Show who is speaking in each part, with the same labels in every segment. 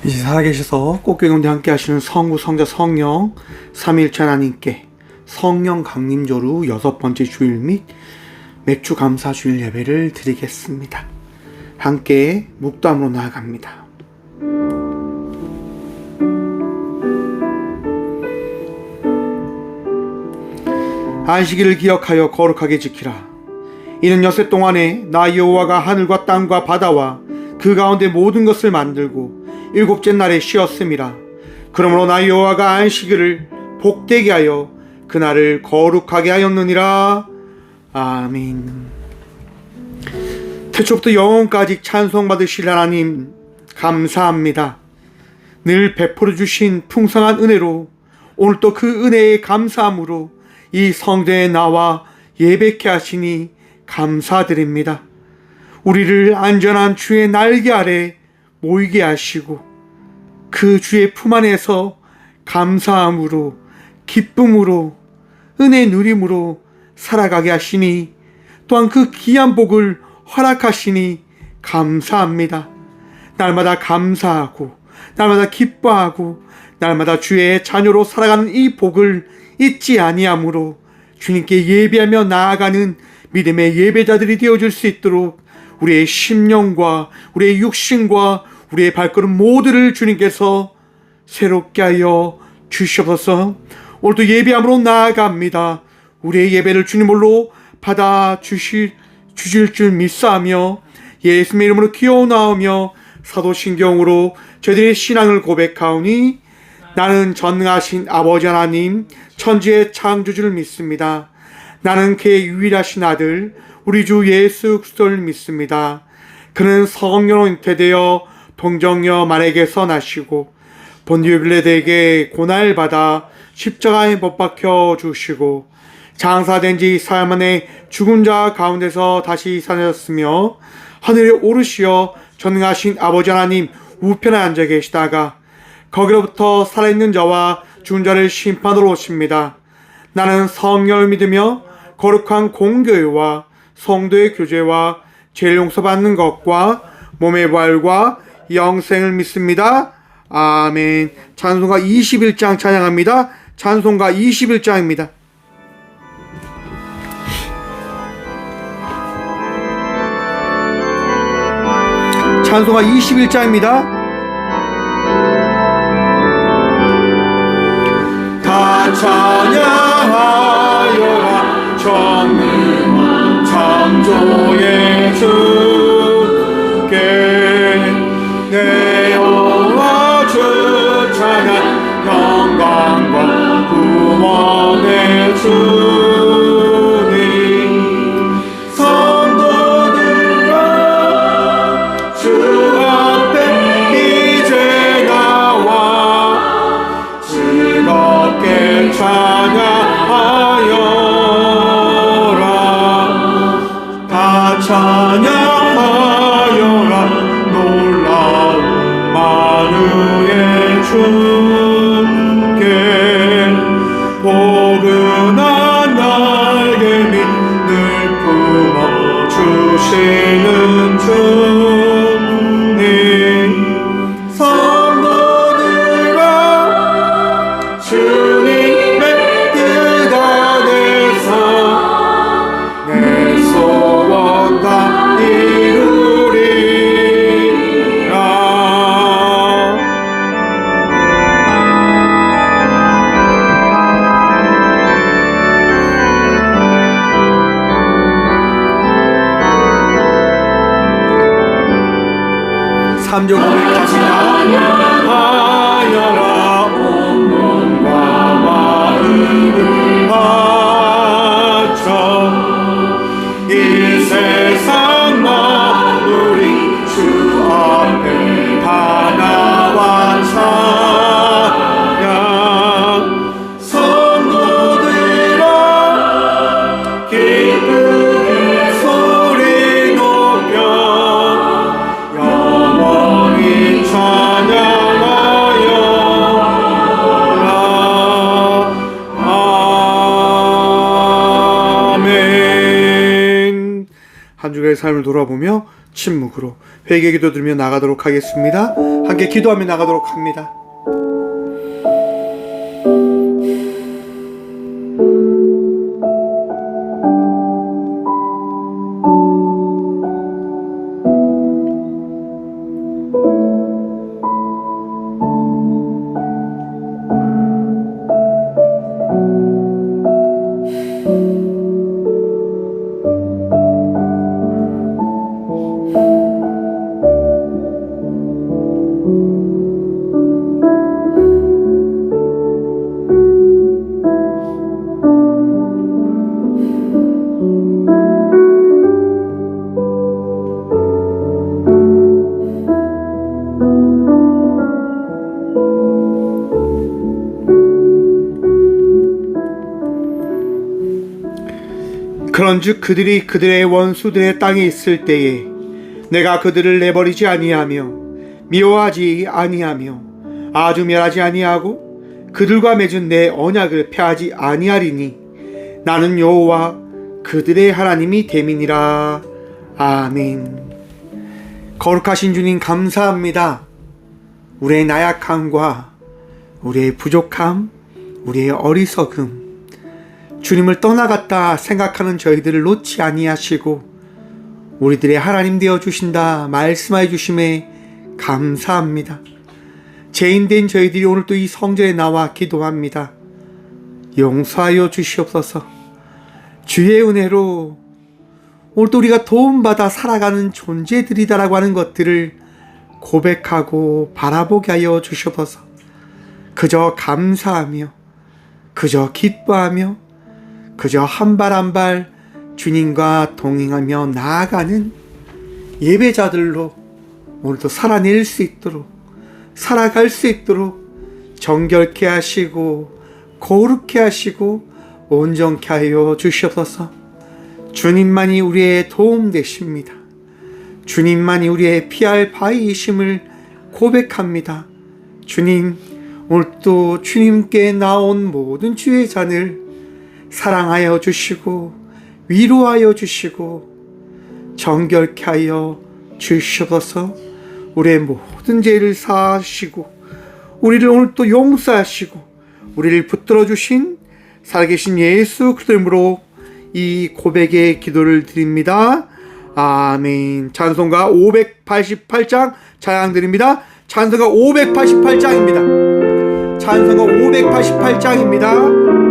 Speaker 1: 이제 살아계셔서 꽃게 가운데 함께 하시는 성부, 성자, 성령 삼위일체 하나님께 성령 강림조루 6번째 주일 및 맥주 감사 주일 예배를 드리겠습니다. 함께 묵도함으로 나아갑니다. 안식일을 기억하여 거룩하게 지키라. 이는 여섯 동안에 나 여호와가 하늘과 땅과 바다와 그 가운데 모든 것을 만들고 일곱째 날에 쉬었음이라. 그러므로 나 여호와가 안식일을 복되게 하여 그날을 거룩하게 하였느니라. 아멘. 태초부터 영원까지 찬송받으실 하나님 감사합니다. 늘 베풀어 주신 풍성한 은혜로 오늘 또 그 은혜에 감사함으로 이 성전에 나와 예배케 하시니 감사드립니다. 우리를 안전한 주의 날개 아래 모이게 하시고 그 주의 품 안에서 감사함으로 기쁨으로 은혜 누림으로 살아가게 하시니 또한 그 귀한 복을 허락하시니 감사합니다. 날마다 감사하고 날마다 기뻐하고 날마다 주의 자녀로 살아가는 이 복을 잊지 아니함으로 주님께 예배하며 나아가는 믿음의 예배자들이 되어줄 수 있도록 우리의 심령과 우리의 육신과 우리의 발걸음 모두를 주님께서 새롭게 하여 주시옵소서. 오늘도 예배함으로 나아갑니다. 우리의 예배를 주님으로 받아 주실 줄 믿사하며 예수님의 이름으로 기어나오며 사도신경으로 저희들의 신앙을 고백하오니 나는 전능하신 아버지 하나님 천지의 창조주를 믿습니다. 나는 그의 유일하신 아들 우리 주 예수 그리스도를 믿습니다. 그는 성령으로 잉태되어 동정녀 마리아에게서 나시고 본디오 빌라도에게 고난을 받아 십자가에 못 박혀 주시고 장사된 지 4일 만에 죽은 자 가운데서 다시 살아났으며 하늘에 오르시어 전능하신 아버지 하나님 우편에 앉아 계시다가 거기로부터 살아있는 자와 죽은 자를 심판으로 오십니다. 나는 성령을 믿으며 거룩한 공교회와 성도의 교제와 죄를 용서받는 것과 몸의 부활과 영생을 믿습니다. 아멘. 찬송가 21장 찬양합니다. 찬송가 21장입니다. 찬송가 21장입니다. 다 찬양하여라 전능한 창조의 주께 내 여호와 주 찬양 영광과 구원의 주님 성도들아 주 앞에 이제 나와 즐겁게 찬양하여라 다 찬양하여라 놀라운 만유의 주께 포근한 날개 밑 늘 품어주시는 주님 성도들아 주님의 뜻 안에서 내 소원 다 이루리라. 삼조 고백합니다. 하여라 온 몸과 마음을 바쳐 이 세상 만물이 주 앞에 다 나와 찬양 성도들아 기쁘게 소리 높여 영원히 찬양하여라. 아멘. 한 주간의 삶을 돌아보며 침묵으로 회개 기도 드리며 나가도록 하겠습니다. 함께 기도하며 나가도록 합니다. 그런즉 그들이 그들의 원수들의 땅에 있을 때에 내가 그들을 내버리지 아니하며 미워하지 아니하며 아주 멸하지 아니하고 그들과 맺은 내 언약을 폐하지 아니하리니 나는 여호와 그들의 하나님이 됨이니라. 아멘. 거룩하신 주님 감사합니다. 우리의 나약함과 우리의 부족함, 우리의 어리석음, 주님을 떠나갔다 생각하는 저희들을 놓지 아니하시고 우리들의 하나님 되어 주신다 말씀하여 주심에 감사합니다. 죄인된 저희들이 오늘 또 이 성전에 나와 기도합니다. 용서하여 주시옵소서. 주의 은혜로 오늘 또 우리가 도움받아 살아가는 존재들이다라고 하는 것들을 고백하고 바라보게 하여 주시옵소서. 그저 감사하며 그저 기뻐하며 그저 한 발 한 발 주님과 동행하며 나아가는 예배자들로 오늘도 살아낼 수 있도록 살아갈 수 있도록 정결케 하시고 거룩케 하시고 온전케 하여 주시옵소서. 주님만이 우리의 도움 되십니다. 주님만이 우리의 피할 바위이심을 고백합니다. 주님, 오늘도 주님께 나온 모든 주의 잔을 사랑하여 주시고 위로하여 주시고 정결케 하여 주시옵소서. 우리의 모든 죄를 사하시고 우리를 오늘 또 용서하시고 우리를 붙들어 주신 살아계신 예수 그리스도 이름으로 이 고백의 기도를 드립니다. 아멘. 찬송가 588장 찬양 드립니다. 찬송가 588장입니다. 찬송가 588장입니다.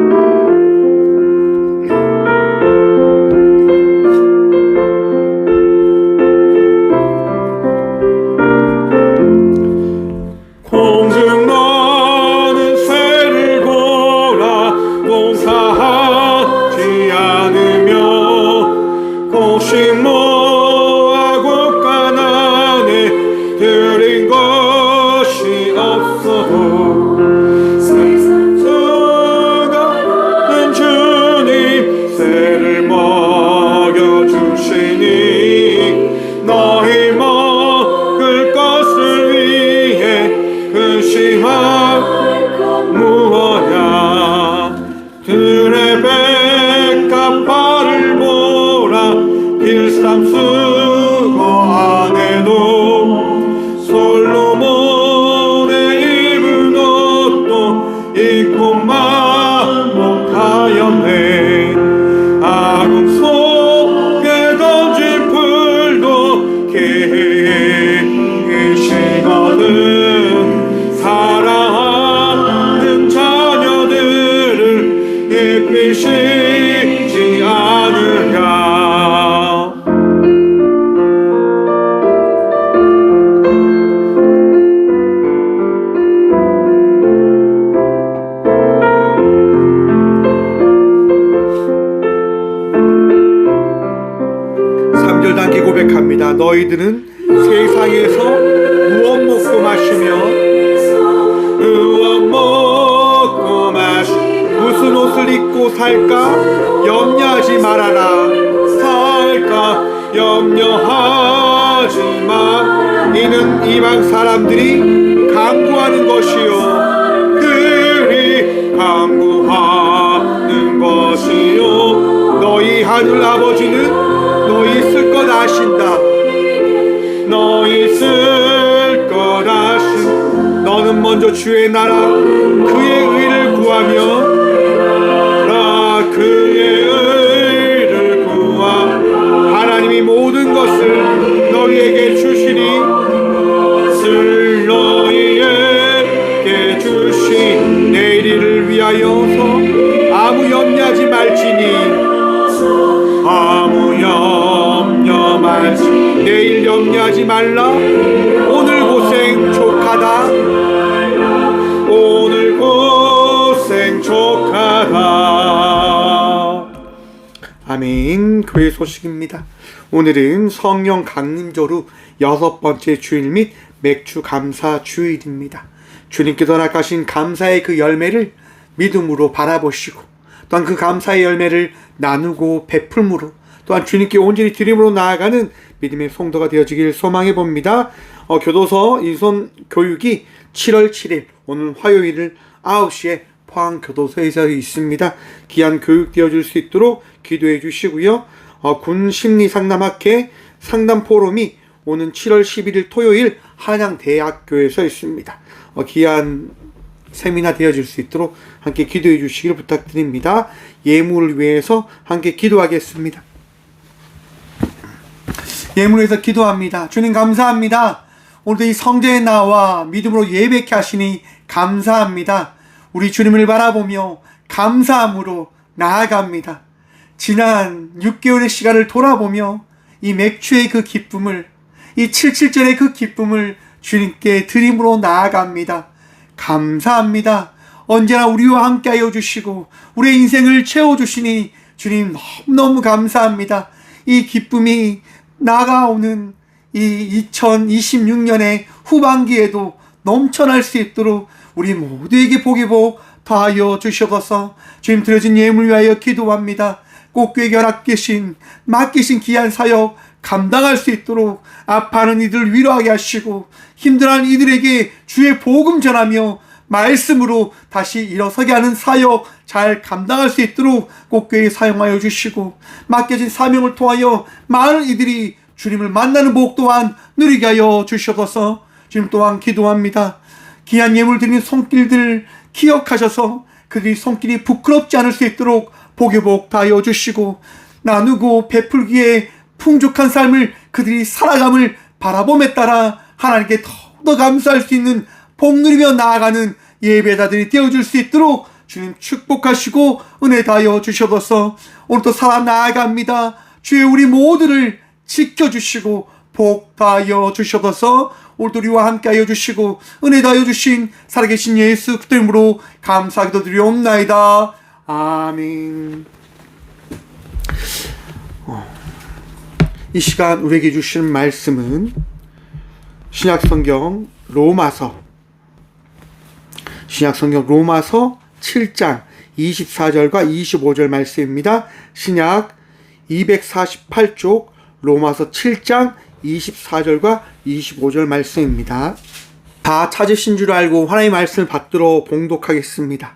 Speaker 1: 너희들은 세상에서 무엇 먹고 마시며 무슨 옷을 입고 살까 염려하지 말아라. 살까 염려하지 마. 이는 이방 사람들이 강구하는 것이요 그리 강구하는 것이요 너희 하늘 아버지는 너희 쓸 것 아신다. 너희 있을 거라신 너는 먼저 주의 나라 그의 의를 구하며 그의 의를 구하 하나님이 모든 것을 너희에게 주시니 너희에게 주신 내일을 위하여서 아무 염려하지 말지니 아무 염려 말지 내일 염려하지 말라 오늘 고생 족하다 오늘 고생 족하다. 아멘. 교회 소식입니다. 오늘은 성령 강림조루 6번째 주일 및 맥주 감사 주일입니다. 주님께서 허락하신 감사의 그 열매를 믿음으로 바라보시고 또한 그 감사의 열매를 나누고 베풀므로 또한 주님께 온전히 드림으로 나아가는 믿음의 성도가 되어지길 소망해 봅니다. 교도소 인손 교육이 7월 7일 오늘 화요일을 9시에 포항교도소에서 있습니다. 귀한 교육 되어줄 수 있도록 기도해 주시고요. 군 심리상담학회 상담포럼이 오는 7월 11일 토요일 한양대학교에서 있습니다. 귀한 세미나 되어질 수 있도록 함께 기도해 주시길 부탁드립니다. 예물을 위해서 함께 기도하겠습니다. 예물을 위해서 기도합니다. 주님 감사합니다. 오늘도 이 성전에 나와 믿음으로 예배케 하시니 감사합니다. 우리 주님을 바라보며 감사함으로 나아갑니다. 지난 6개월의 시간을 돌아보며 이 맥주의 그 기쁨을 이 77절의 그 기쁨을 주님께 드림으로 나아갑니다. 감사합니다. 언제나 우리와 함께하여 주시고 우리의 인생을 채워주시니 주님 너무너무 감사합니다. 이 기쁨이 나아오는 이 2026년의 후반기에도 넘쳐날 수 있도록 우리 모두에게 복이 복 더하여 주시옵소서. 주님 드려진 예물 위하여 기도합니다. 꼭 교회에 허락하신 맡기신 귀한 사역 감당할 수 있도록 아파하는 이들을 위로하게 하시고 힘들어하는 이들에게 주의 복음 전하며 말씀으로 다시 일어서게 하는 사역 잘 감당할 수 있도록 꼭 교회에 사용하여 주시고 맡겨진 사명을 통하여 많은 이들이 주님을 만나는 복 또한 누리게 하여 주시옵소서. 주님 또한 기도합니다. 귀한 예물 드리는 손길들 기억하셔서 그들이 손길이 부끄럽지 않을 수 있도록 복의 복 다하여 주시고 나누고 베풀기에 풍족한 삶을 그들이 살아감을 바라봄에 따라 하나님께 더더 감사할 수 있는 복 누리며 나아가는 예배자들이 되어줄 수 있도록 주님 축복하시고 은혜 다하여 주셔서 오늘도 살아 나아갑니다. 주의 우리 모두를 지켜주시고 복 다하여 주셔서 오늘도 우리와 함께하여 주시고 은혜 다하여 주신 살아계신 예수 그리스도 이름으로 감사하기도 드리옵나이다. 아멘. 이 시간 우리에게 주신 말씀은 신약성경 로마서 7장 24절과 25절 말씀입니다. 신약 248쪽 로마서 7장 24절과 25절 말씀입니다. 다 찾으신 줄 알고 하나님의 말씀을 받들어 봉독하겠습니다.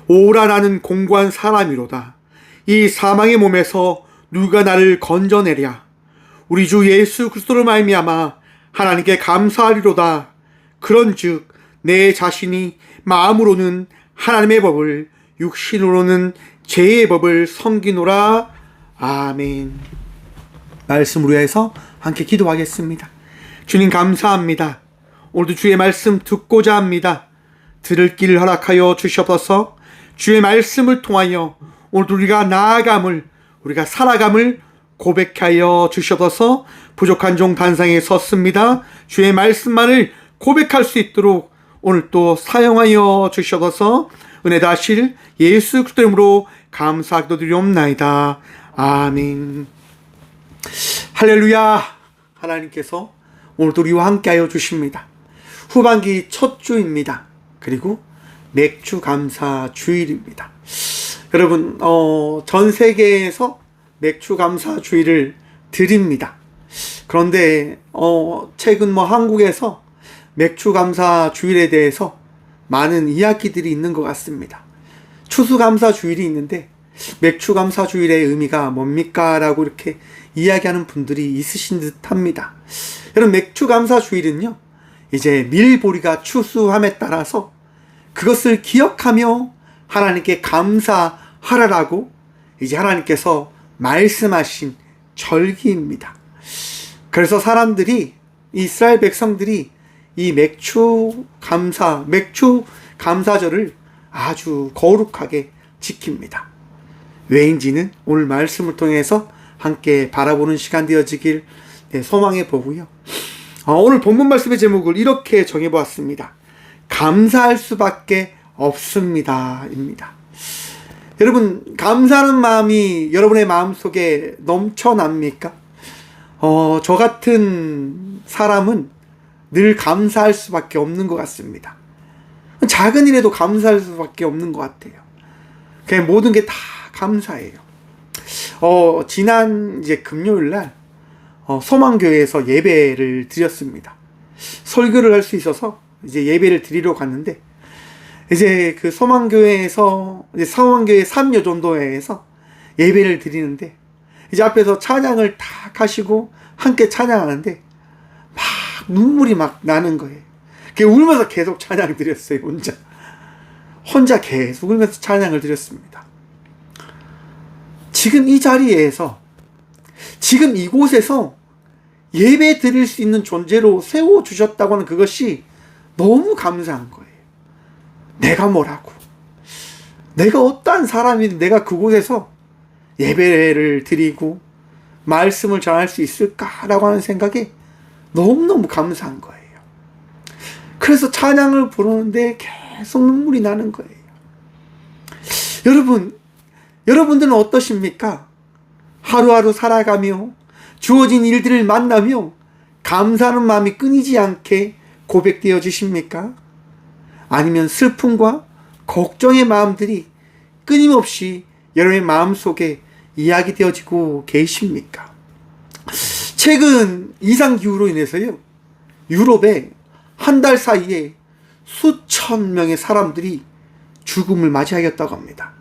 Speaker 1: 오라 나는 공고한 사람이로다. 이 사망의 몸에서 누가 나를 건져내랴. 우리 주 예수 그리스도로 말미암아 하나님께 감사하리로다. 그런즉 내 자신이 마음으로는 하나님의 법을 육신으로는 죄의 법을 섬기노라. 아멘. 말씀을 위해서 함께 기도하겠습니다. 주님 감사합니다. 오늘도 주의 말씀 듣고자 합니다. 들을 길을 허락하여 주시옵소서. 주의 말씀을 통하여 오늘도 우리가 나아감을 우리가 살아감을 고백하여 주시옵소서. 부족한 종 단상에 섰습니다. 주의 말씀만을 고백할 수 있도록 오늘 또 사용하여 주시옵소서. 은혜 다실 예수 그리스도 이름으로 감사하기도 드리옵나이다. 아멘. 할렐루야. 하나님께서 오늘도 우리와 함께하여 주십니다. 후반기 첫 주입니다. 그리고 맥주 감사 주일입니다. 여러분 전 세계에서 맥주 감사 주일을 드립니다. 그런데 최근 한국에서 맥주 감사 주일에 대해서 많은 이야기들이 있는 것 같습니다. 추수 감사 주일이 있는데 맥주 감사 주일의 의미가 뭡니까? 라고 이렇게 이야기하는 분들이 있으신 듯 합니다. 여러분, 맥추감사주일은요, 이제 밀보리가 추수함에 따라서 그것을 기억하며 하나님께 감사하라라고 이제 하나님께서 말씀하신 절기입니다. 그래서 사람들이, 이스라엘 백성들이 이 맥추 감사절을 아주 거룩하게 지킵니다. 왜인지는 오늘 말씀을 통해서 함께 바라보는 시간 되어지길 소망해 보고요. 오늘 본문 말씀의 제목을 이렇게 정해보았습니다. 감사할 수밖에 없습니다 입니다. 여러분, 감사하는 마음이 여러분의 마음속에 넘쳐납니까? 저 같은 사람은 늘 감사할 수밖에 없는 것 같습니다. 작은 일에도 감사할 수밖에 없는 것 같아요. 그냥 모든 게 다 감사해요. 지난 이제 금요일날 소망교회에서 예배를 드렸습니다. 설교를 할 수 있어서 이제 예배를 드리러 갔는데, 이제 그 소망교회에서 이제 소망교회 3여전도회에서 예배를 드리는데, 이제 앞에서 찬양을 탁 하시고 함께 찬양하는데 막 눈물이 막 나는 거예요. 울면서 계속 찬양 드렸어요. 혼자 계속 울면서 찬양을 드렸습니다. 지금 이 자리에서, 지금 이곳에서 예배 드릴 수 있는 존재로 세워주셨다고 하는 그것이 너무 감사한 거예요. 내가 뭐라고, 내가 어떠한 사람인데 내가 그곳에서 예배를 드리고 말씀을 전할 수 있을까라고 하는 생각에 너무너무 감사한 거예요. 그래서 찬양을 부르는데 계속 눈물이 나는 거예요. 여러분들은 어떠십니까? 하루하루 살아가며 주어진 일들을 만나며 감사하는 마음이 끊이지 않게 고백되어지십니까? 아니면 슬픔과 걱정의 마음들이 끊임없이 여러분의 마음속에 이야기되어지고 계십니까? 최근 이상기후로 인해서요, 유럽에 한 달 사이에 수천 명의 사람들이 죽음을 맞이하였다고 합니다.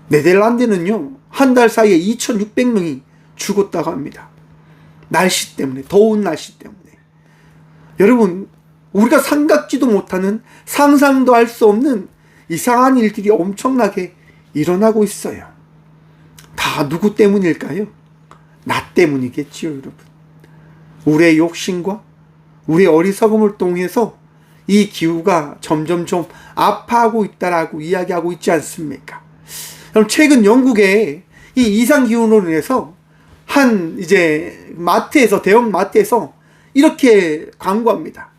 Speaker 1: 네덜란드는요, 한 달 사이에 2,600명이 죽었다고 합니다. 날씨 때문에, 더운 날씨 때문에. 여러분, 우리가 생각지도 못하는, 상상도 할 수 없는 이상한 일들이 엄청나게 일어나고 있어요. 다 누구 때문일까요? 나 때문이겠지요, 여러분. 우리의 욕심과 우리의 어리석음을 통해서 이 기후가 점점점 아파하고 있다라고 이야기하고 있지 않습니까? 그럼 최근 영국에 이 이상기후로 인해서 이제 마트에서, 대형 마트에서 이렇게 광고합니다.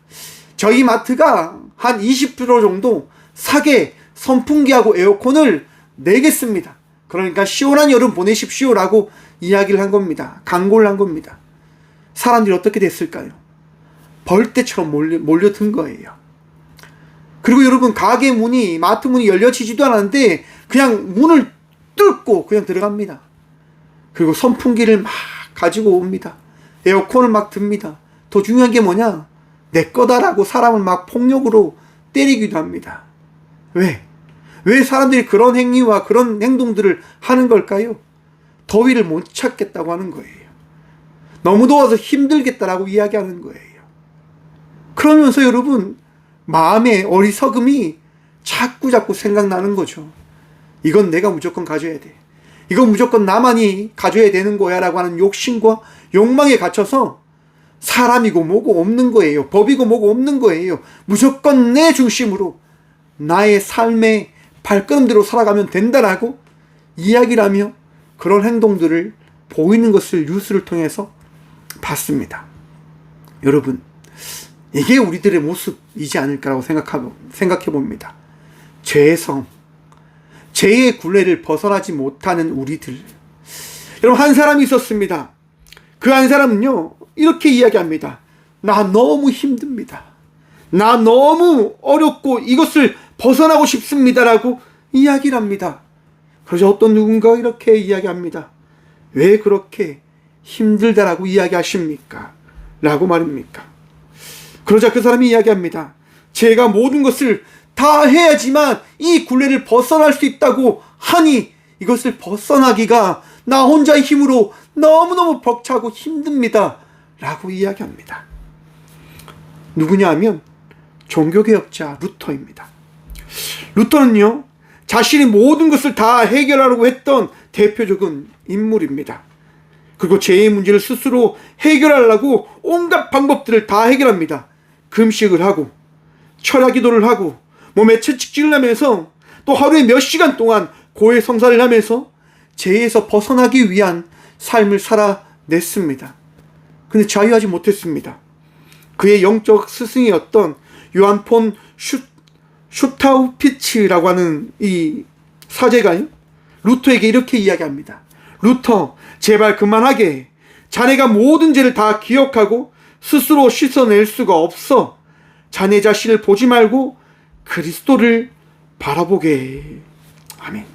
Speaker 1: 저희 마트가 한 20% 정도 싸게 선풍기하고 에어컨을 내겠습니다. 그러니까 시원한 여름 보내십시오라고 이야기를 한 겁니다. 광고를 한 겁니다. 사람들이 어떻게 됐을까요? 벌떼처럼 몰려든 거예요. 그리고 여러분, 가게 문이, 마트 문이 열려지지도 않았는데 그냥 문을 뚫고 그냥 들어갑니다. 그리고 선풍기를 막 가지고 옵니다. 에어컨을 막 듭니다. 더 중요한 게 뭐냐? 내 거다라고 사람을 막 폭력으로 때리기도 합니다. 왜 사람들이 그런 행위와 그런 행동들을 하는 걸까요? 더위를 못 참겠다고 하는 거예요. 너무 더워서 힘들겠다라고 이야기하는 거예요. 그러면서 여러분, 마음의 어리석음이 자꾸 생각나는 거죠. 이건 내가 무조건 가져야 돼. 이건 무조건 나만이 가져야 되는 거야 라고 하는 욕심과 욕망에 갇혀서 사람이고 뭐고 없는 거예요. 법이고 뭐고 없는 거예요. 무조건 내 중심으로 나의 삶의 발걸음대로 살아가면 된다라고 이야기를 하며 그런 행동들을 보이는 것을 뉴스를 통해서 봤습니다. 여러분, 이게 우리들의 모습이지 않을까라고 생각해 봅니다. 죄의 성, 죄의 굴레를 벗어나지 못하는 우리들. 여러분, 한 사람이 있었습니다. 그 한 사람은요, 이렇게 이야기합니다. 나 너무 힘듭니다. 나 너무 어렵고 이것을 벗어나고 싶습니다라고 이야기를 합니다. 그래서 어떤 누군가 이렇게 이야기합니다. 왜 그렇게 힘들다라고 이야기하십니까? 라고 말입니까? 그러자 그 사람이 이야기합니다. 제가 모든 것을 다 해야지만 이 굴레를 벗어날 수 있다고 하니 이것을 벗어나기가 나 혼자의 힘으로 너무너무 벅차고 힘듭니다 라고 이야기합니다. 누구냐 하면 종교개혁자 루터입니다. 루터는요, 자신이 모든 것을 다 해결하려고 했던 대표적인 인물입니다. 그리고 죄의 문제를 스스로 해결하려고 온갖 방법들을 다 해결합니다. 금식을 하고 철야 기도를 하고 몸에 채찍질을 하면서 또 하루에 몇 시간 동안 고해성사를 하면서 죄에서 벗어나기 위한 삶을 살아냈습니다. 근데 자유하지 못했습니다. 그의 영적 스승이었던 요한 폰 슈타우피츠라고 하는 이 사제가요, 루터에게 이렇게 이야기합니다. 루터, 제발 그만하게. 자네가 모든 죄를 다 기억하고 스스로 씻어낼 수가 없어. 자네 자신을 보지 말고 그리스도를 바라보게. 아멘.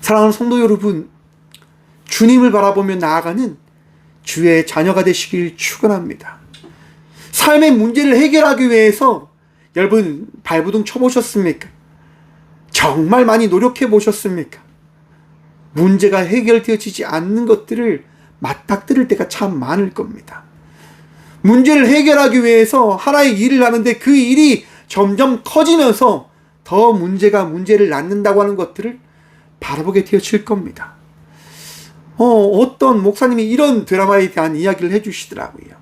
Speaker 1: 사랑하는 성도 여러분, 주님을 바라보며 나아가는 주의 자녀가 되시길 축원합니다. 삶의 문제를 해결하기 위해서 여러분 발버둥 쳐보셨습니까? 정말 많이 노력해 보셨습니까? 문제가 해결되어지지 않는 것들을 맞닥뜨릴 때가 참 많을 겁니다. 문제를 해결하기 위해서 하나의 일을 하는데 그 일이 점점 커지면서 더 문제가 문제를 낳는다고 하는 것들을 바라보게 되어질 겁니다. 어떤 목사님이 이런 드라마에 대한 이야기를 해주시더라고요.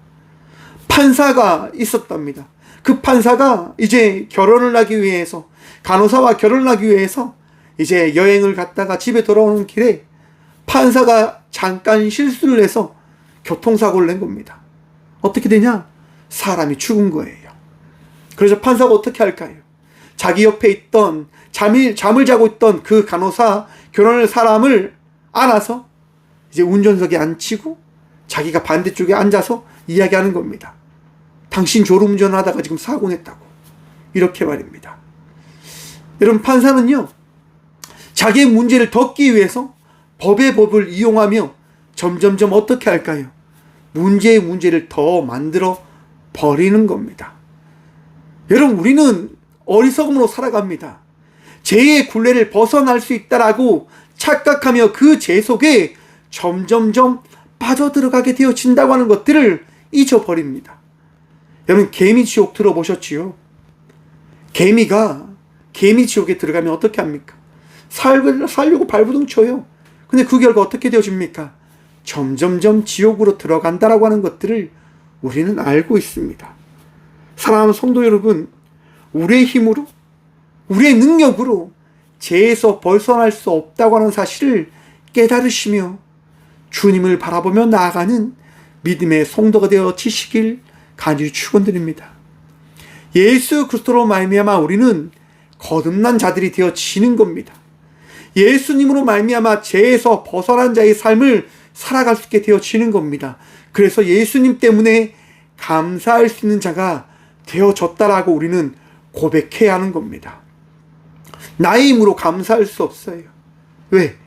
Speaker 1: 판사가 있었답니다. 그 판사가 이제 결혼을 하기 위해서, 간호사와 결혼을 하기 위해서 이제 여행을 갔다가 집에 돌아오는 길에 판사가 잠깐 실수를 해서 교통사고를 낸 겁니다. 어떻게 되냐? 사람이 죽은 거예요. 그래서 판사가 어떻게 할까요? 자기 옆에 있던 잠을 자고 있던 그 간호사, 결혼할 사람을 안아서 이제 운전석에 앉히고 자기가 반대쪽에 앉아서 이야기하는 겁니다. 당신 졸음운전을 하다가 지금 사고 냈다고. 이렇게 말입니다. 여러분, 판사는요, 자기의 문제를 덮기 위해서 법의 법을 이용하며 점점점 어떻게 할까요? 문제의 문제를 더 만들어 버리는 겁니다. 여러분, 우리는 어리석음으로 살아갑니다. 죄의 굴레를 벗어날 수 있다라고 착각하며 그 죄 속에 점점점 빠져들어가게 되어진다고 하는 것들을 잊어버립니다. 여러분, 개미지옥 들어보셨지요? 개미가 개미지옥에 들어가면 어떻게 합니까? 살려고 발버둥 쳐요. 근데 그 결과 어떻게 되어집니까? 점점점 지옥으로 들어간다라고 하는 것들을 우리는 알고 있습니다. 사랑하는 성도 여러분, 우리의 힘으로, 우리의 능력으로 죄에서 벗어날 수 없다고 하는 사실을 깨달으시며 주님을 바라보며 나아가는 믿음의 성도가 되어지시길 간절히 축원드립니다. 예수 그리스도로 말미암아 우리는 거듭난 자들이 되어지는 겁니다. 예수님으로 말미암아 죄에서 벗어난 자의 삶을 살아갈 수 있게 되어지는 겁니다. 그래서 예수님 때문에 감사할 수 있는 자가 되어졌다라고 우리는 고백해야 하는 겁니다. 나의 힘으로 감사할 수 없어요. 왜?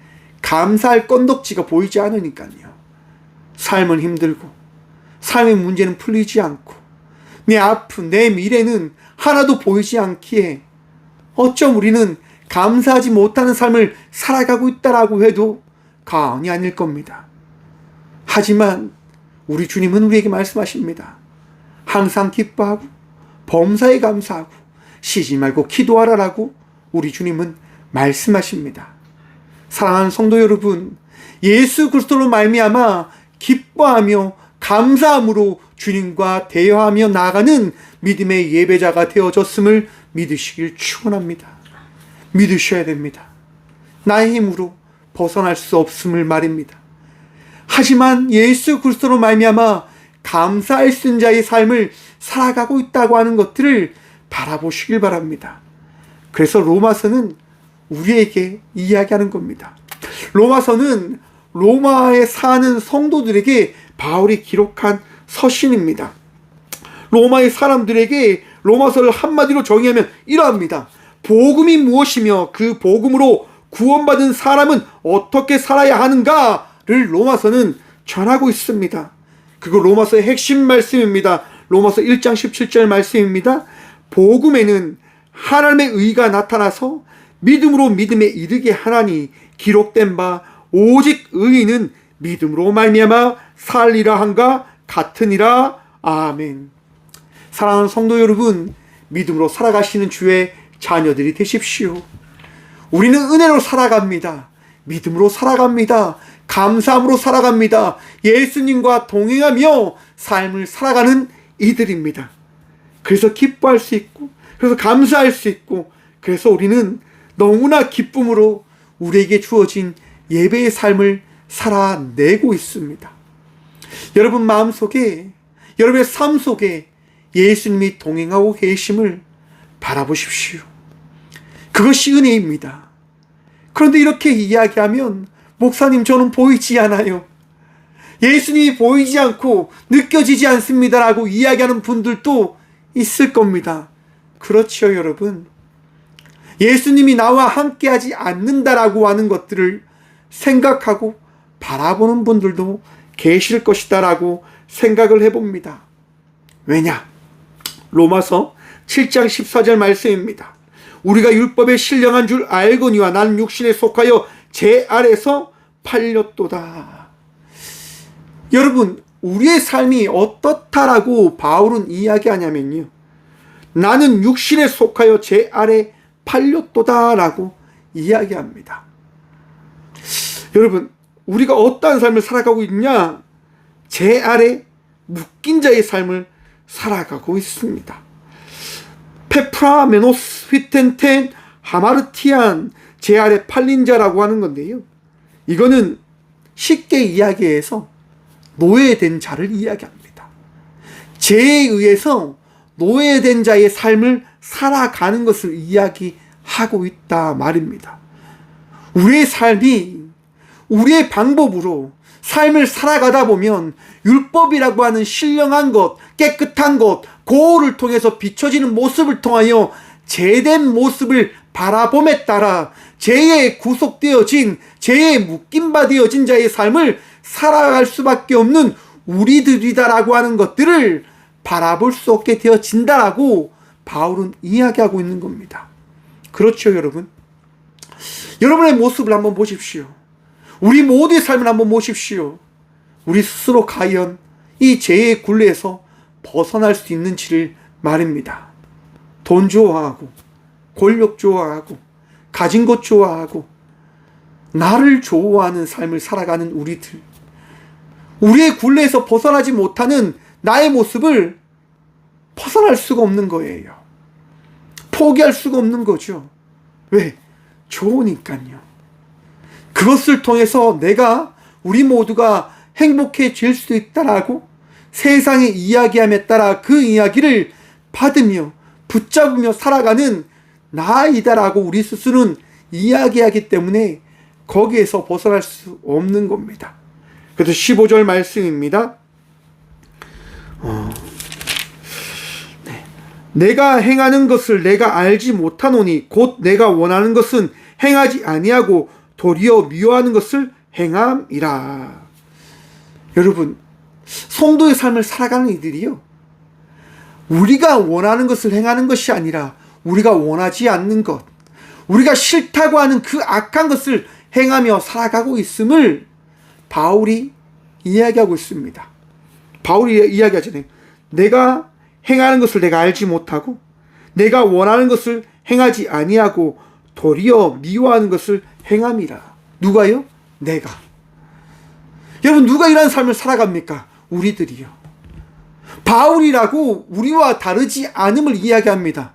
Speaker 1: 감사할 건덕지가 보이지 않으니까요. 삶은 힘들고 삶의 문제는 풀리지 않고 내 아픔, 내 미래는 하나도 보이지 않기에 어쩜 우리는 감사하지 못하는 삶을 살아가고 있다라고 해도 과언이 아닐 겁니다. 하지만 우리 주님은 우리에게 말씀하십니다. 항상 기뻐하고 범사에 감사하고 쉬지 말고 기도하라라고 우리 주님은 말씀하십니다. 사랑하는 성도 여러분, 예수 그리스도로 말미암아 기뻐하며 감사함으로 주님과 대화하며 나아가는 믿음의 예배자가 되어졌음을 믿으시길 축원합니다. 믿으셔야 됩니다. 나의 힘으로 벗어날 수 없음을 말입니다. 하지만 예수 그리스도로 말미암아 감사할 수 있는 자의 삶을 살아가고 있다고 하는 것들을 바라보시길 바랍니다. 그래서 로마서는 우리에게 이야기하는 겁니다. 로마서는 로마에 사는 성도들에게 바울이 기록한 서신입니다. 로마의 사람들에게 로마서를 한마디로 정의하면 이러합니다. 복음이 무엇이며 그 복음으로 구원받은 사람은 어떻게 살아야 하는가를 로마서는 전하고 있습니다. 그리고 로마서의 핵심 말씀입니다. 로마서 1장 17절 말씀입니다. 복음에는 하나님의 의가 나타나서 믿음으로 믿음에 이르게 하나니 기록된 바 오직 의인은 믿음으로 말미암아 살리라 한가 같으니라. 아멘. 사랑하는 성도 여러분, 믿음으로 살아가시는 주의 자녀들이 되십시오. 우리는 은혜로 살아갑니다. 믿음으로 살아갑니다. 감사함으로 살아갑니다. 예수님과 동행하며 삶을 살아가는 이들입니다. 그래서 기뻐할 수 있고, 그래서 감사할 수 있고, 그래서 우리는 너무나 기쁨으로 우리에게 주어진 예배의 삶을 살아내고 있습니다. 여러분 마음속에, 여러분의 삶 속에 예수님이 동행하고 계심을 바라보십시오. 그것이 은혜입니다. 그런데 이렇게 이야기하면, 목사님 저는 보이지 않아요, 예수님이 보이지 않고 느껴지지 않습니다라고 이야기하는 분들도 있을 겁니다. 그렇죠, 여러분. 예수님이 나와 함께하지 않는다라고 하는 것들을 생각하고 바라보는 분들도 계실 것이다라고 생각을 해봅니다. 왜냐? 로마서 7장 14절 말씀입니다. 우리가 율법에 신령한 줄 알거니와 나는 육신에 속하여 제 아래서 팔렸도다. 여러분, 우리의 삶이 어떻다라고 바울은 이야기하냐면요, 나는 육신에 속하여 제 아래 팔렸도다라고 이야기합니다. 여러분, 우리가 어떠한 삶을 살아가고 있냐? 제 아래 묶인 자의 삶을 살아가고 있습니다. 페프라메노스 휘텐텐 하마르티안, 제 아래 팔린 자라고 하는 건데요, 이거는 쉽게 이야기해서 노예된 자를 이야기합니다. 죄에 의해서 노예된 자의 삶을 살아가는 것을 이야기하고 있다 말입니다. 우리의 삶이 우리의 방법으로 삶을 살아가다 보면 율법이라고 하는 신령한 것, 깨끗한 것, 거울을 통해서 비춰지는 모습을 통하여 죄된 모습을 바라봄에 따라 죄에 구속되어진, 죄에 묶임바 되어진 자의 삶을 살아갈 수밖에 없는 우리들이다라고 하는 것들을 바라볼 수 없게 되어진다라고 바울은 이야기하고 있는 겁니다. 그렇죠, 여러분. 여러분의 모습을 한번 보십시오. 우리 모두의 삶을 한번 보십시오. 우리 스스로 과연 이 죄의 굴레에서 벗어날 수 있는지를 말입니다. 돈 좋아하고, 권력 좋아하고, 가진 것 좋아하고, 나를 좋아하는 삶을 살아가는 우리들, 우리의 굴레에서 벗어나지 못하는 나의 모습을 벗어날 수가 없는 거예요. 포기할 수가 없는 거죠. 왜? 좋으니까요. 그것을 통해서 우리 모두가 행복해질 수 있다라고 세상의 이야기함에 따라 그 이야기를 받으며 붙잡으며 살아가는 나이다라고 우리 스스로는 이야기하기 때문에 거기에서 벗어날 수 없는 겁니다. 그래서 15절 말씀입니다. 내가 행하는 것을 내가 알지 못하노니 곧 내가 원하는 것은 행하지 아니하고 도리어 미워하는 것을 행함이라. 여러분, 성도의 삶을 살아가는 이들이요, 우리가 원하는 것을 행하는 것이 아니라 우리가 원하지 않는 것, 우리가 싫다고 하는 그 악한 것을 행하며 살아가고 있음을 바울이 이야기하고 있습니다. 바울이 이야기하잖아요. 내가 행하는 것을 내가 알지 못하고 내가 원하는 것을 행하지 아니하고 도리어 미워하는 것을 행함이라. 누가요? 내가. 여러분, 누가 이런 삶을 살아갑니까? 우리들이요. 바울이라고 우리와 다르지 않음을 이야기합니다.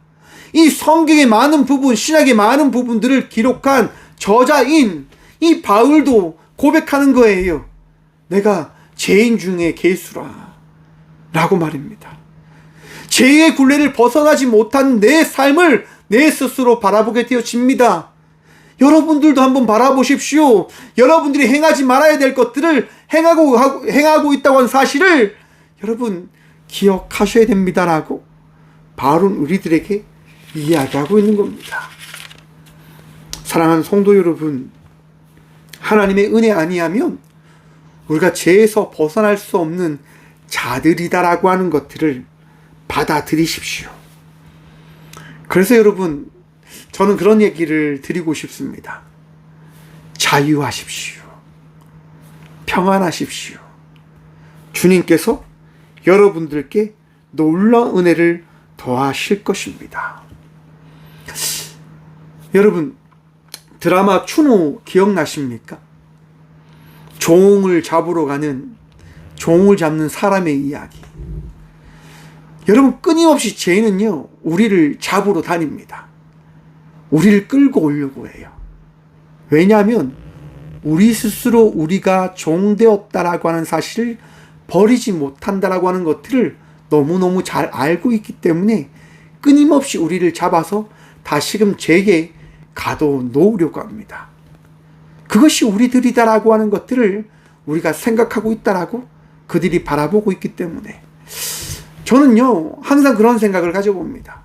Speaker 1: 이 성경의 많은 부분, 신약의 많은 부분들을 기록한 저자인 이 바울도 고백하는 거예요. 내가 죄인 중에 괴수라 라고 말입니다. 죄의 굴레를 벗어나지 못한 내 삶을 내 스스로 바라보게 되어집니다. 여러분들도 한번 바라보십시오. 여러분들이 행하지 말아야 될 것들을 행하고 있다고 하는 사실을 여러분 기억하셔야 됩니다라고 바울은 우리들에게 이야기하고 있는 겁니다. 사랑하는 성도 여러분, 하나님의 은혜 아니하면 우리가 죄에서 벗어날 수 없는 자들이다라고 하는 것들을 받아들이십시오. 그래서 여러분, 저는 그런 얘기를 드리고 싶습니다. 자유하십시오. 평안하십시오. 주님께서 여러분들께 놀라운 은혜를 더하실 것입니다. 여러분, 드라마 추노 기억나십니까? 종을 잡는 사람의 이야기. 여러분, 끊임없이 죄는요, 우리를 잡으러 다닙니다. 우리를 끌고 오려고 해요. 왜냐하면 우리 스스로 우리가 종되었다라고 하는 사실을 버리지 못한다라고 하는 것들을 너무너무 잘 알고 있기 때문에 끊임없이 우리를 잡아서 다시금 죄에 가둬놓으려고 합니다. 그것이 우리들이다라고 하는 것들을 우리가 생각하고 있다라고 그들이 바라보고 있기 때문에 저는요, 항상 그런 생각을 가져봅니다.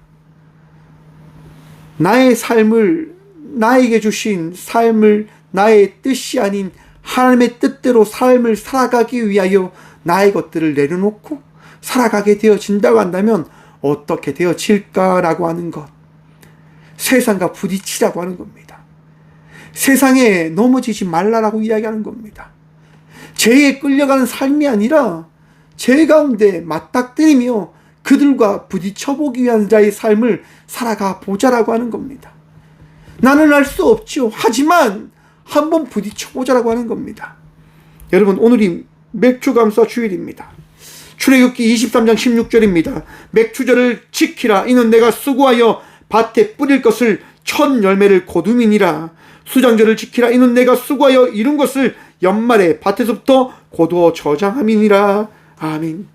Speaker 1: 나의 삶을, 나에게 주신 삶을 나의 뜻이 아닌 하나님의 뜻대로 삶을 살아가기 위하여 나의 것들을 내려놓고 살아가게 되어진다고 한다면 어떻게 되어질까라고 하는 것. 세상과 부딪히라고 하는 겁니다. 세상에 넘어지지 말라라고 이야기하는 겁니다. 죄에 끌려가는 삶이 아니라 죄 가운데 맞닥뜨리며 그들과 부딪혀보기 위한 자의 삶을 살아가 보자라고 하는 겁니다. 나는 알 수 없지요. 하지만 한번 부딪혀보자라고 하는 겁니다. 여러분, 오늘이 맥주감사 주일입니다. 출애굽기 23장 16절입니다. 맥주절을 지키라. 이는 내가 수고하여 밭에 뿌릴 것을 첫 열매를 거두미니라. 수장절을 지키라. 이는 내가 수고하여 이룬 것을 연말에 밭에서부터 거두어 저장함이니라. 아멘.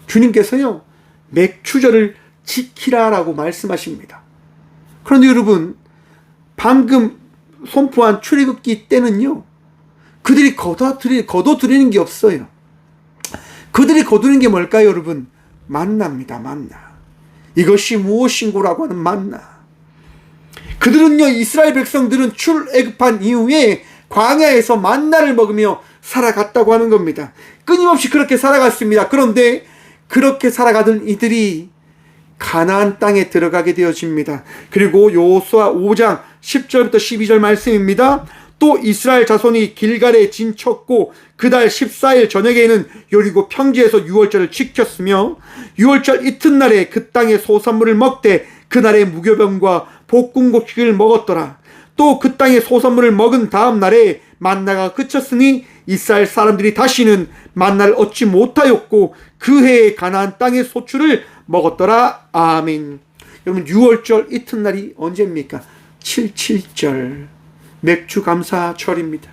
Speaker 1: 주님께서요, 맥주절을 지키라라고 말씀하십니다. 그런데 여러분, 방금 선포한 출애굽기 때는요, 그들이 거둬들이는 게 없어요. 그들이 거두는 게 뭘까요, 여러분? 만나입니다, 만나. 이것이 무엇인고라고 하는 만나. 그들은요, 이스라엘 백성들은 출애굽한 이후에 광야에서 만나를 먹으며 살아갔다고 하는 겁니다. 끊임없이 그렇게 살아갔습니다. 그런데 그렇게 살아가던 이들이 가나안 땅에 들어가게 되어집니다. 그리고 여호수아 5장 10절부터 12절 말씀입니다. 또 이스라엘 자손이 길갈에 진쳤고 그달 14일 저녁에는 여리고 평지에서 유월절을 지켰으며 유월절 이튿날에 그 땅의 소산물을 먹되 그날의 무교병과 볶음곡식을 먹었더라. 또 그 땅의 소산물을 먹은 다음 날에 만나가 그쳤으니 이스라엘 사람들이 다시는 만나를 얻지 못하였고 그 해에 가나안 땅의 소출을 먹었더라. 아멘. 여러분, 유월절 이튿날이 언제입니까? 77절 맥주감사절입니다.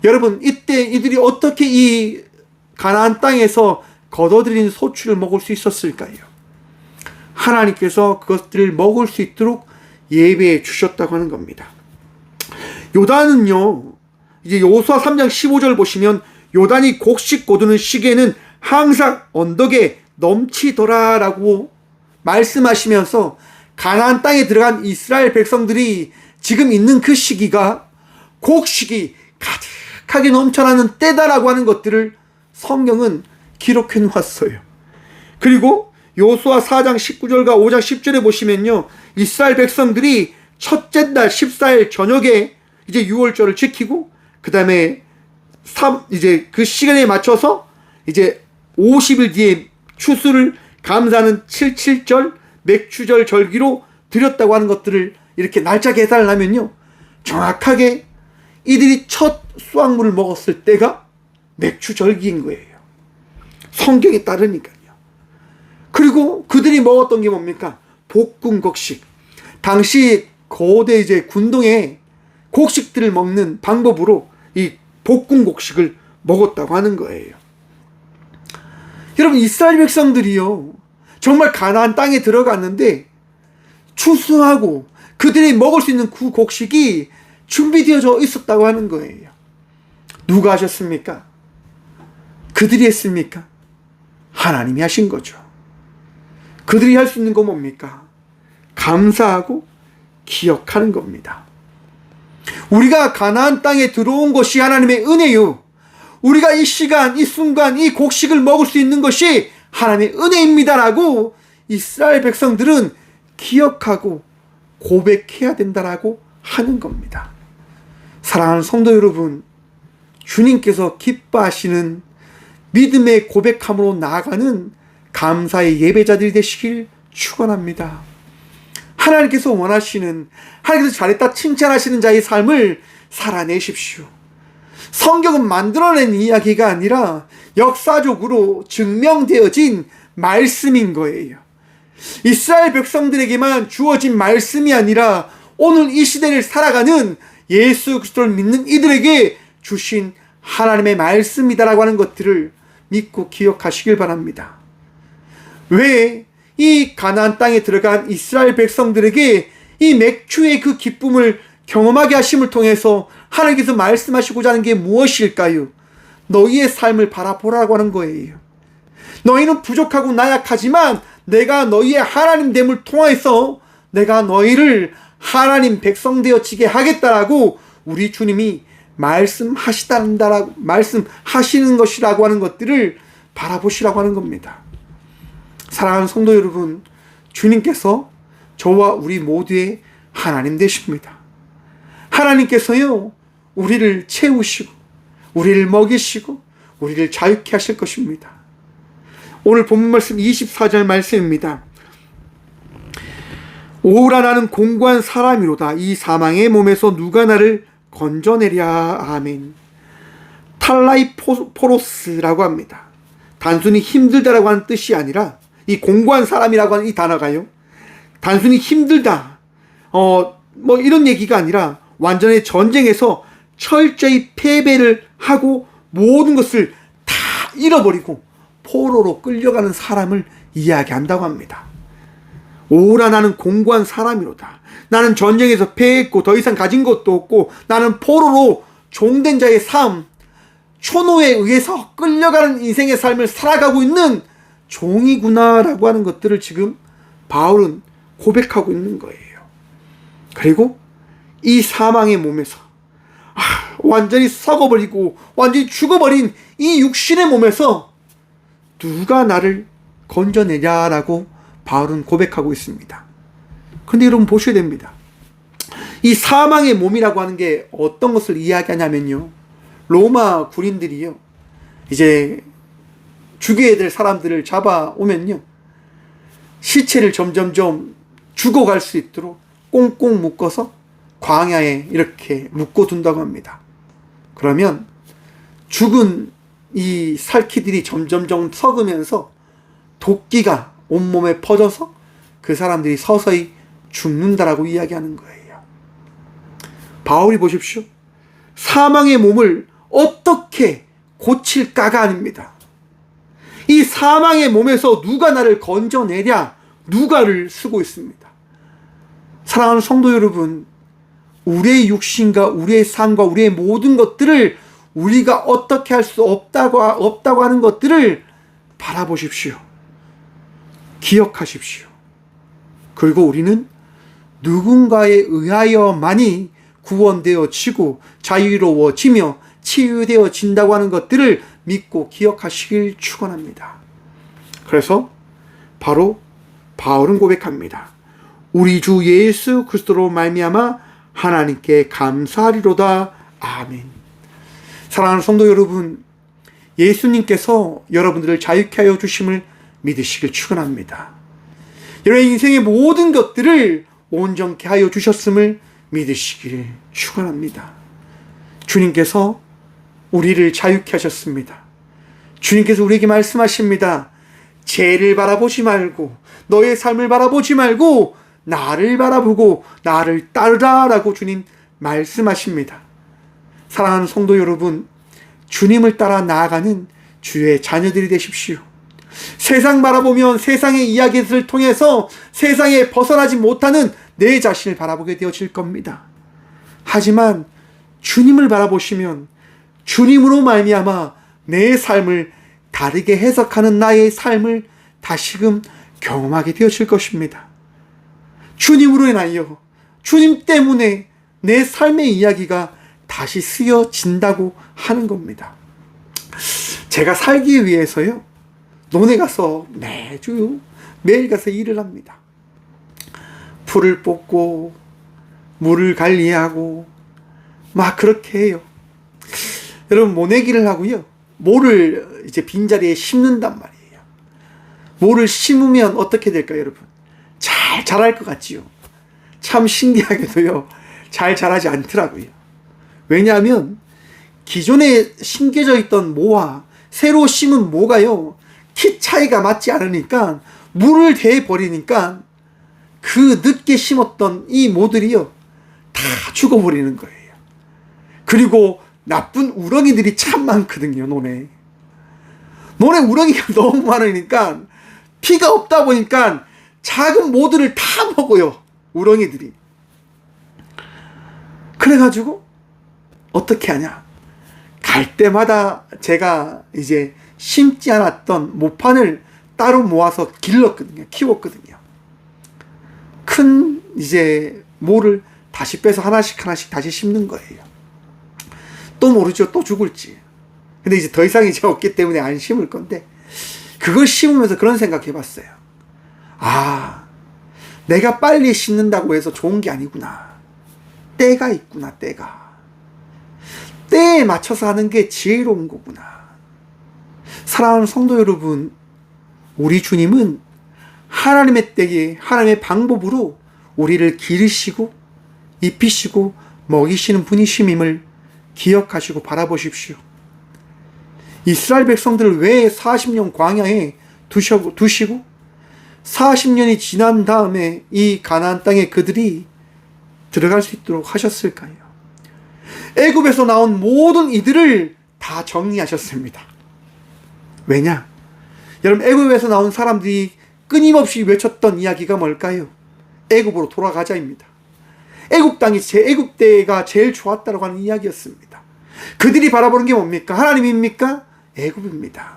Speaker 1: 여러분, 이때 이들이 어떻게 이 가나안 땅에서 거둬들인 소출을 먹을 수 있었을까요? 하나님께서 그것들을 먹을 수 있도록 예배해 주셨다고 하는 겁니다. 요단은요, 이제 여호수아 3장 15절 보시면 요단이 곡식 거두는 시기에는 항상 언덕에 넘치더라라고 말씀하시면서 가나안 땅에 들어간 이스라엘 백성들이 지금 있는 그 시기가 곡식이 가득하게 넘쳐나는 때다라고 하는 것들을 성경은 기록해 놓았어요. 그리고 여호수아 4장 19절과 5장 10절에 보시면요, 이스라엘 백성들이 첫째 날 14일 저녁에 이제 유월절을 지키고 그 다음에 이제 그 시간에 맞춰서 이제 50일 뒤에 추수를 감사하는 77절 맥주절 절기로 드렸다고 하는 것들을 이렇게 날짜 계산을 하면요, 정확하게 이들이 첫 수확물을 먹었을 때가 맥주절기인 거예요. 성경에 따르니까요. 그리고 그들이 먹었던 게 뭡니까? 볶음곡식. 당시 고대 이제 군동에 곡식들을 먹는 방법으로 이 볶음곡식을 먹었다고 하는 거예요. 여러분, 이스라엘 백성들이요, 정말 가나안 땅에 들어갔는데 추수하고 그들이 먹을 수 있는 그 곡식이 준비되어져 있었다고 하는 거예요. 누가 하셨습니까? 그들이 했습니까? 하나님이 하신 거죠. 그들이 할 수 있는 건 뭡니까? 감사하고 기억하는 겁니다. 우리가 가나안 땅에 들어온 것이 하나님의 은혜요, 우리가 이 시간, 이 순간, 이 곡식을 먹을 수 있는 것이 하나님의 은혜입니다라고 이스라엘 백성들은 기억하고 고백해야 된다라고 하는 겁니다. 사랑하는 성도 여러분, 주님께서 기뻐하시는 믿음의 고백함으로 나아가는 감사의 예배자들이 되시길 축원합니다. 하나님께서 원하시는, 하나님께서 잘했다 칭찬하시는 자의 삶을 살아내십시오. 성경은 만들어낸 이야기가 아니라 역사적으로 증명되어진 말씀인 거예요. 이스라엘 백성들에게만 주어진 말씀이 아니라 오늘 이 시대를 살아가는 예수 그리스도를 믿는 이들에게 주신 하나님의 말씀이다라고 하는 것들을 믿고 기억하시길 바랍니다. 왜 이 가나안 땅에 들어간 이스라엘 백성들에게 이 맥주의 그 기쁨을 경험하게 하심을 통해서 하나님께서 말씀하시고자 하는 게 무엇일까요? 너희의 삶을 바라보라고 하는 거예요. 너희는 부족하고 나약하지만 내가 너희의 하나님 됨을 통해서 내가 너희를 하나님 백성 되어지게 하겠다라고 우리 주님이 말씀하시는 것이라고 하는 것들을 바라보시라고 하는 겁니다. 사랑하는 성도 여러분, 주님께서 저와 우리 모두의 하나님 되십니다. 하나님께서요, 우리를 채우시고 우리를 먹이시고 우리를 자유케 하실 것입니다. 오늘 본문 말씀 24절 말씀입니다. 오라 나는 공고한 사람이로다. 이 사망의 몸에서 누가 나를 건져내랴. 아멘. 탈라이포로스라고 합니다. 단순히 힘들다라고 하는 뜻이 아니라 이 공고한 사람이라고 하는 이 단어가요, 단순히 힘들다 뭐 이런 얘기가 아니라 완전히 전쟁에서 철저히 패배를 하고 모든 것을 다 잃어버리고 포로로 끌려가는 사람을 이야기한다고 합니다. 오라 나는 공고한 사람이로다. 나는 전쟁에서 패했고 더 이상 가진 것도 없고 나는 포로로 종된 자의 삶, 초노에 의해서 끌려가는 인생의 삶을 살아가고 있는 종이구나라고 하는 것들을 지금 바울은 고백하고 있는 거예요. 그리고 이 사망의 몸에서 완전히 썩어버리고 완전히 죽어버린 이 육신의 몸에서 누가 나를 건져내냐라고 바울은 고백하고 있습니다. 근데 여러분 보셔야 됩니다. 이 사망의 몸이라고 하는 게 어떤 것을 이야기하냐면요, 로마 군인들이요, 이제 죽여야 될 사람들을 잡아오면요, 시체를 점점점 죽어갈 수 있도록 꽁꽁 묶어서 광야에 이렇게 묶어둔다고 합니다. 그러면 죽은 이 살퀴들이 점점점 썩으면서 도끼가 온몸에 퍼져서 그 사람들이 서서히 죽는다라고 이야기하는 거예요. 바울이 보십시오. 사망의 몸을 어떻게 고칠까가 아닙니다. 이 사망의 몸에서 누가 나를 건져내랴, 누가를 쓰고 있습니다. 사랑하는 성도 여러분, 우리의 육신과 우리의 삶과 우리의 모든 것들을 우리가 어떻게 할 수 없다고 하는 것들을 바라보십시오. 기억하십시오. 그리고 우리는 누군가에 의하여만이 구원되어지고 자유로워지며 치유되어진다고 하는 것들을 믿고 기억하시길 축원합니다. 그래서 바로 바울은 고백합니다. 우리 주 예수 그리스도로 말미암아 하나님께 감사하리로다. 아멘. 사랑하는 성도 여러분, 예수님께서 여러분들을 자유케 하여 주심을 믿으시길 축원합니다. 여러분의 인생의 모든 것들을 온전케 하여 주셨음을 믿으시길 축원합니다. 주님께서 우리를 자유케 하셨습니다. 주님께서 우리에게 말씀하십니다. 죄를 바라보지 말고 너의 삶을 바라보지 말고 나를 바라보고 나를 따르라 라고 주님 말씀하십니다. 사랑하는 성도 여러분, 주님을 따라 나아가는 주의 자녀들이 되십시오. 세상 바라보면 세상의 이야기들을 통해서 세상에 벗어나지 못하는 내 자신을 바라보게 되어질 겁니다. 하지만 주님을 바라보시면 주님으로 말미암아 내 삶을 다르게 해석하는 나의 삶을 다시금 경험하게 되어질 것입니다. 주님으로 인하여, 주님 때문에 내 삶의 이야기가 다시 쓰여진다고 하는 겁니다. 제가 살기 위해서요, 논에 가서 매일 가서 일을 합니다. 풀을 뽑고 물을 관리하고 막 그렇게 해요. 여러분, 모내기를 하고요, 모를 이제 빈자리에 심는단 말이에요. 모를 심으면 어떻게 될까요, 여러분? 잘 자랄 것 같지요. 참 신기하게도요, 잘 자라지 않더라고요. 왜냐하면 기존에 심겨져 있던 모와 새로 심은 모가요, 키 차이가 맞지 않으니까 물을 대버리니까 그 늦게 심었던 이 모들이요, 다 죽어버리는 거예요. 그리고 나쁜 우렁이들이 참 많거든요, 논에. 논에 우렁이가 너무 많으니까 피가 없다 보니까 작은 모들을 다 먹어요, 우렁이들이. 그래가지고 어떻게 하냐, 갈 때마다 제가 이제 심지 않았던 모판을 따로 모아서 길렀거든요, 키웠거든요. 큰 이제 모를 다시 빼서 하나씩 다시 심는 거예요. 또 모르죠, 또 죽을지. 근데 이제 더 이상 이제 없기 때문에 안 심을 건데, 그걸 심으면서 그런 생각 해봤어요. 아, 내가 빨리 심는다고 해서 좋은 게 아니구나. 때가 있구나, 때가. 때에 맞춰서 하는 게 지혜로운 거구나. 사랑하는 성도 여러분, 우리 주님은 하나님의 때에 하나님의 방법으로 우리를 기르시고 입히시고 먹이시는 분이심임을 기억하시고 바라보십시오. 이스라엘 백성들을 왜 40년 광야에 두시고 40년이 지난 다음에 이 가나안 땅에 그들이 들어갈 수 있도록 하셨을까요? 애굽에서 나온 모든 이들을 다 정리하셨습니다. 왜냐? 여러분, 애굽에서 나온 사람들이 끊임없이 외쳤던 이야기가 뭘까요? 애굽으로 돌아가자입니다. 애굽 땅이 애굽 때가 제일 좋았다고 하는 이야기였습니다. 그들이 바라보는 게 뭡니까? 하나님입니까? 애굽입니다.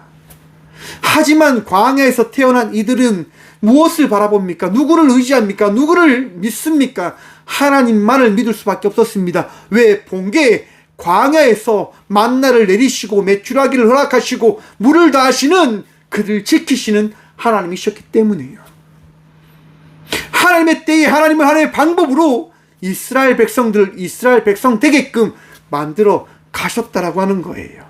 Speaker 1: 하지만 광야에서 태어난 이들은 무엇을 바라봅니까? 누구를 의지합니까? 누구를 믿습니까? 하나님만을 믿을 수밖에 없었습니다. 왜? 본 게 광야에서 만나를 내리시고 메추라기를 허락하시고 물을 다하시는, 그들을 지키시는 하나님이셨기 때문이에요. 하나님의 때에 하나님의 방법으로 이스라엘 백성들을 이스라엘 백성 되게끔 만들어 가셨다라고 하는 거예요.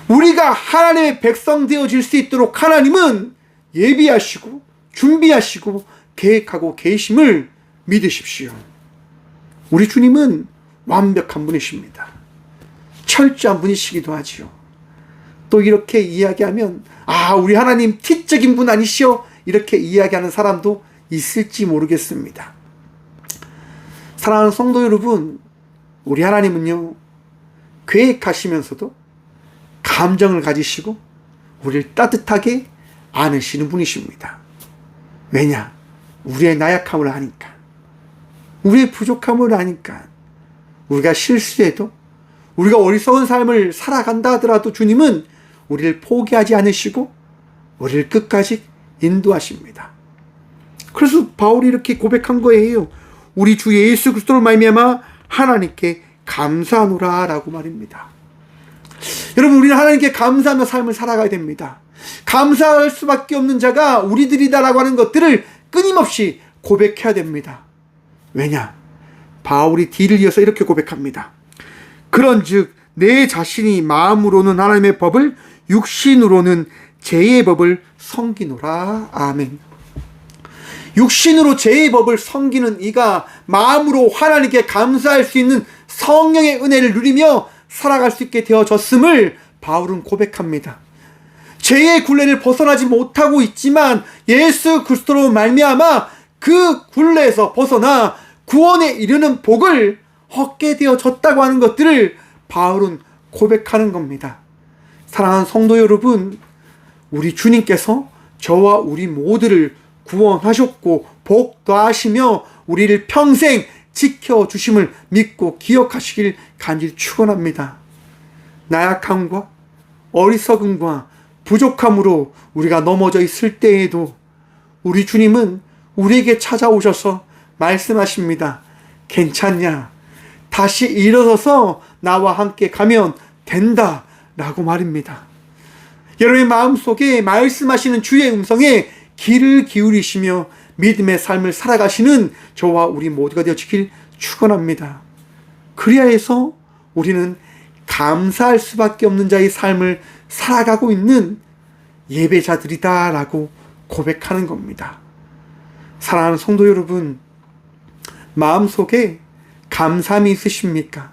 Speaker 1: 우리가 하나님의 백성 되어질 수 있도록 하나님은 예비하시고 준비하시고 계획하고 계심을 믿으십시오. 우리 주님은 완벽한 분이십니다. 철저한 분이시기도 하지요. 또 이렇게 이야기하면, 아, 우리 하나님 티적인 분 아니시오? 이렇게 이야기하는 사람도 있을지 모르겠습니다. 사랑하는 성도 여러분, 우리 하나님은요, 계획하시면서도 감정을 가지시고 우리를 따뜻하게 안으시는 분이십니다. 왜냐? 우리의 나약함을 아니까, 우리의 부족함을 아니까. 우리가 실수해도, 우리가 어리석은 삶을 살아간다 하더라도 주님은 우리를 포기하지 않으시고 우리를 끝까지 인도하십니다. 그래서 바울이 이렇게 고백한 거예요. 우리 주 예수 그리스도로 말미암아 하나님께 감사하노라 라고 말입니다. 여러분, 우리는 하나님께 감사하며 삶을 살아가야 됩니다. 감사할 수밖에 없는 자가 우리들이다라고 하는 것들을 끊임없이 고백해야 됩니다. 왜냐? 바울이 뒤를 이어서 이렇게 고백합니다. 그런즉 내 자신이 마음으로는 하나님의 법을, 육신으로는 죄의 법을 섬기노라. 아멘. 육신으로 죄의 법을 섬기는 이가 마음으로 하나님께 감사할 수 있는 성령의 은혜를 누리며 살아갈 수 있게 되어졌음을 바울은 고백합니다. 죄의 굴레를 벗어나지 못하고 있지만 예수 그리스도로 말미암아 그 굴레에서 벗어나 구원에 이르는 복을 얻게 되어졌다고 하는 것들을 바울은 고백하는 겁니다. 사랑하는 성도 여러분, 우리 주님께서 저와 우리 모두를 구원하셨고 복 더하시며 우리를 평생 지켜주심을 믿고 기억하시길 간절히 축원합니다. 나약함과 어리석음과 부족함으로 우리가 넘어져 있을 때에도 우리 주님은 우리에게 찾아오셔서 말씀하십니다. 괜찮냐? 다시 일어서서 나와 함께 가면 된다 라고 말입니다. 여러분의 마음속에 말씀하시는 주의 음성에 귀를 기울이시며 믿음의 삶을 살아가시는 저와 우리 모두가 되어지길 축원합니다. 그리하여서 우리는 감사할 수밖에 없는 자의 삶을 살아가고 있는 예배자들이다라고 고백하는 겁니다. 사랑하는 성도 여러분, 마음속에 감사함이 있으십니까?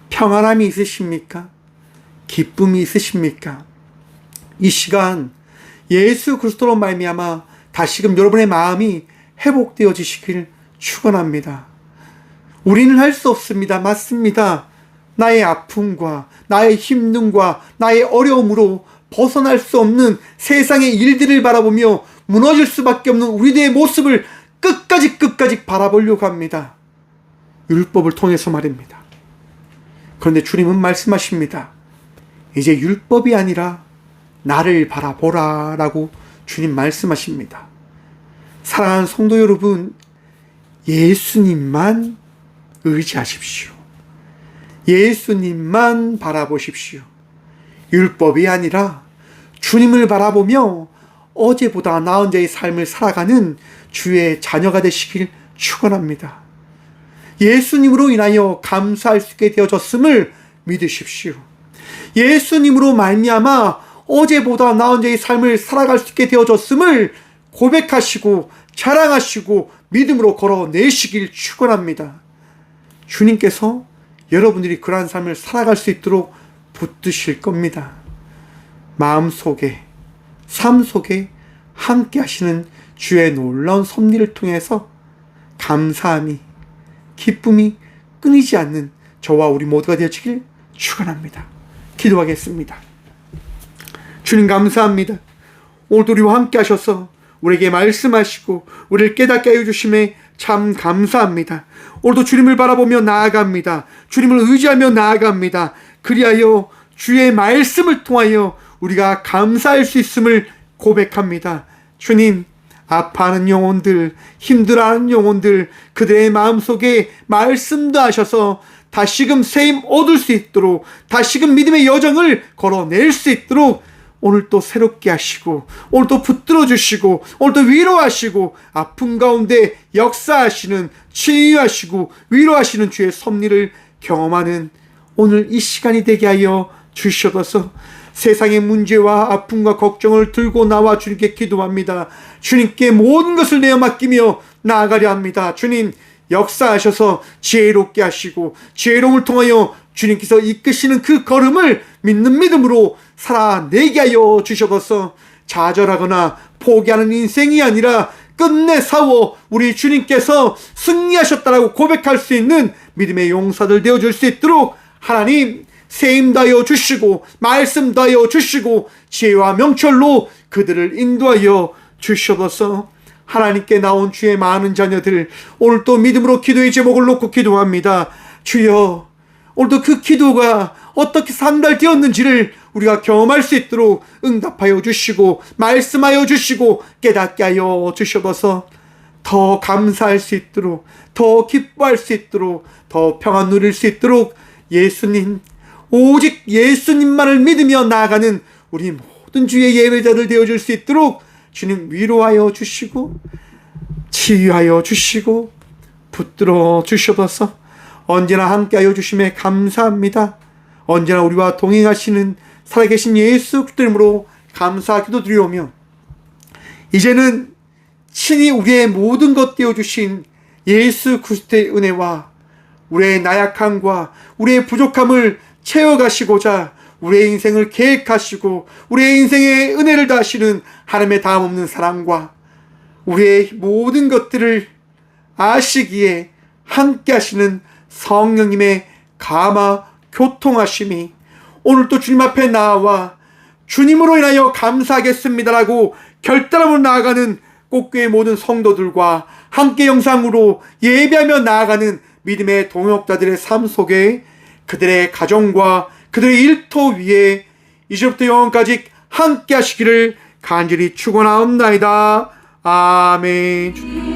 Speaker 1: 평안함이 있으십니까? 기쁨이 있으십니까? 이 시간 예수 그리스도로 말미암아 다시금 여러분의 마음이 회복되어지시길 축원합니다. 우리는 할 수 없습니다. 맞습니다. 나의 아픔과 나의 힘듦과 나의 어려움으로 벗어날 수 없는 세상의 일들을 바라보며 무너질 수밖에 없는 우리들의 모습을 끝까지 바라보려고 합니다. 율법을 통해서 말입니다. 그런데 주님은 말씀하십니다. 이제 율법이 아니라 나를 바라보라 라고 주님 말씀하십니다. 사랑하는 성도 여러분, 예수님만 의지하십시오. 예수님만 바라보십시오. 율법이 아니라 주님을 바라보며 어제보다 나은 자의 삶을 살아가는 주의 자녀가 되시길 축원합니다. 예수님으로 인하여 감사할 수 있게 되어졌음을 믿으십시오. 예수님으로 말미암아 어제보다 나은 자의 삶을 살아갈 수 있게 되어졌음을 고백하시고 자랑하시고 믿음으로 걸어내시길 축원합니다. 주님께서 여러분들이 그러한 삶을 살아갈 수 있도록 붙드실 겁니다. 마음속에, 삶 속에 함께 하시는 주의 놀라운 섭리를 통해서 감사함이, 기쁨이 끊이지 않는 저와 우리 모두가 되어지길 축원합니다. 기도하겠습니다. 주님 감사합니다. 오늘도 우리와 함께 하셔서 우리에게 말씀하시고 우리를 깨닫게 하여 주심에 참 감사합니다. 오늘도 주님을 바라보며 나아갑니다. 주님을 의지하며 나아갑니다. 그리하여 주의 말씀을 통하여 우리가 감사할 수 있음을 고백합니다. 주님, 아파하는 영혼들, 힘들어하는 영혼들, 그들의 마음속에 말씀도 하셔서 다시금 세임 얻을 수 있도록, 다시금 믿음의 여정을 걸어낼 수 있도록 오늘 또 새롭게 하시고, 오늘 또 붙들어 주시고, 오늘 또 위로하시고, 아픔 가운데 역사하시는, 치유하시고 위로하시는 주의 섭리를 경험하는 오늘 이 시간이 되게 하여 주시옵소서. 세상의 문제와 아픔과 걱정을 들고 나와 주님께 기도합니다. 주님께 모든 것을 내어 맡기며 나아가려 합니다. 주님, 역사하셔서 지혜롭게 하시고 지혜로움을 통하여 주님께서 이끄시는 그 걸음을 믿는 믿음으로 살아내게 하여 주셔서 좌절하거나 포기하는 인생이 아니라 끝내 싸워 우리 주님께서 승리하셨다라고 고백할 수 있는 믿음의 용사들 되어줄 수 있도록 하나님 세임 다하여 주시고 말씀 다하여 주시고 지혜와 명철로 그들을 인도하여 주셔서 하나님께 나온 주의 많은 자녀들 오늘 또 믿음으로 기도의 제목을 놓고 기도합니다. 주여, 오늘도 그 기도가 어떻게 상달되었는지를 우리가 경험할 수 있도록 응답하여 주시고 말씀하여 주시고 깨닫게 하여 주셔서 더 감사할 수 있도록, 더 기뻐할 수 있도록, 더 평안 누릴 수 있도록 예수님, 오직 예수님만을 믿으며 나아가는 우리 모든 주의 예배자들 되어줄 수 있도록 주님 위로하여 주시고 치유하여 주시고 붙들어 주셔서 언제나 함께하여 주심에 감사합니다. 언제나 우리와 동행하시는 살아계신 예수 그리스도 이름으로 감사 기도드리오며 이제는 친히 우리의 모든 것 되어주신 예수 그리스도의 은혜와 우리의 나약함과 우리의 부족함을 채워가시고자 우리의 인생을 계획하시고 우리의 인생에 은혜를 다하시는 하나님의 다함없는 사랑과 우리의 모든 것들을 아시기에 함께 하시는 성령님의 감화 교통하심이 오늘도 주님 앞에 나와 주님으로 인하여 감사하겠습니다라고 결단함으로 나아가는 꽃교회 모든 성도들과 함께 영상으로 예배하며 나아가는 믿음의 동역자들의 삶 속에 그들의 가정과 그들의 일터 위에 이제부터 영원까지 함께 하시기를 간절히 축원하옵나이다. 아멘.